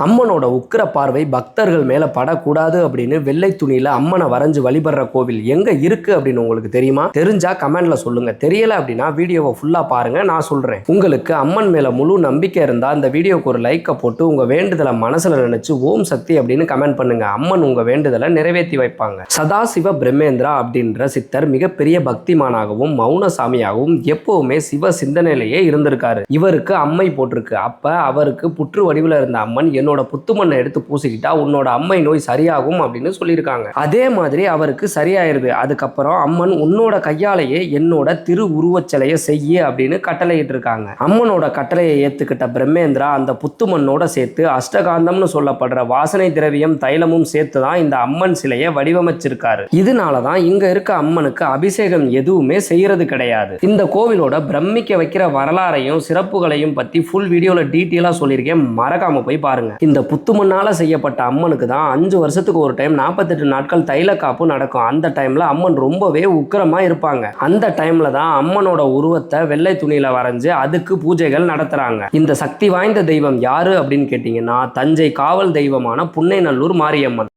அம்மனோட உக்கிர பார்வை பக்தர்கள் மேல படக்கூடாது அப்படின்னு வெள்ளை துணியில அம்மனை வரைஞ்சு வழிபடுற கோவில் எங்க இருக்கு அப்படின்னு உங்களுக்கு தெரியுமா? தெரிஞ்சா கமெண்ட்ல சொல்லுங்க. தெரியல அப்படின்னா வீடியோவை ஃபுல்லா பாருங்க, நான் சொல்றேன். உங்களுக்கு அம்மன் மேல முழு நம்பிக்கை இருந்தா அந்த வீடியோக்கு ஒரு லைக்கை போட்டு உங்க வேண்டுதலை மனசுல நினைச்சு ஓம் சக்தி அப்படின்னு கமெண்ட் பண்ணுங்க. அம்மன் உங்க வேண்டுதலை நிறைவேற்றி வைப்பாங்க. சதாசிவ பிரம்மேந்திரா அப்படின்ற சித்தர் மிகப்பெரிய பக்திமானாகவும் மௌன சாமியாகவும் எப்பவுமே சிவ சிந்தனையிலேயே இருந்திருக்காரு. இவருக்கு அம்மை போட்டிருக்கு. அப்ப அவருக்கு புற்று வடிவில் இருந்த அம்மன் என்னோட புத்துமண்ணை எடுத்து பூசிக்கிட்டா உன்னோட அம்மை நோய் சரியாகும் அப்படின்னு சொல்லியிருக்காங்க. அதே மாதிரி அவருக்கு சரியாயிருது. அதுக்கப்புறம் அம்மன் உன்னோட கையாலேயே என்னோட திரு உருவச்சிலையை செய்ய அப்படின்னு கட்டளையிட்டு இருக்காங்க. அம்மனோட கட்டளையை ஏத்துக்கிட்ட பிரம்மேந்திரா அந்த புத்துமண்ணோட சேர்த்து அஷ்டகாந்தம்னு சொல்லப்படுற வாசனை திரவியம் தைலமும் சேர்த்து தான் இந்த அம்மன் சிலையை வடிவமைச்சிருக்காரு. இதனாலதான் இங்க இருக்க அம்மனுக்கு அபிஷேகம் எதுவுமே செய்யறது கிடையாது. இந்த கோவிலோட பிரமிக்க வைக்கிற வரலாறையும் சிறப்புகளையும் பத்தி ஃபுல் வீடியோல டீட்டெயிலா சொல்லியிருக்கேன், மறக்காம போய் பாருங்க. இந்த புத்துமண்ணால செய்யப்பட்ட அம்மனுக்கு தான் 5 வருஷத்துக்கு ஒரு டைம் 48 நாட்கள் தைல காப்பு நடக்கும். அந்த டைம்ல அம்மன் ரொம்பவே உக்கிரமா இருப்பாங்க. அந்த டைம்ல தான் அம்மனோட உருவத்தை வெள்ளை துணியில வரைஞ்சு அதுக்கு பூஜைகள் நடத்துறாங்க. இந்த சக்தி வாய்ந்த தெய்வம் யாரு அப்படின்னு கேட்டீங்கன்னா தஞ்சை காவல் தெய்வமான புன்னைநல்லூர் மாரியம்மன்.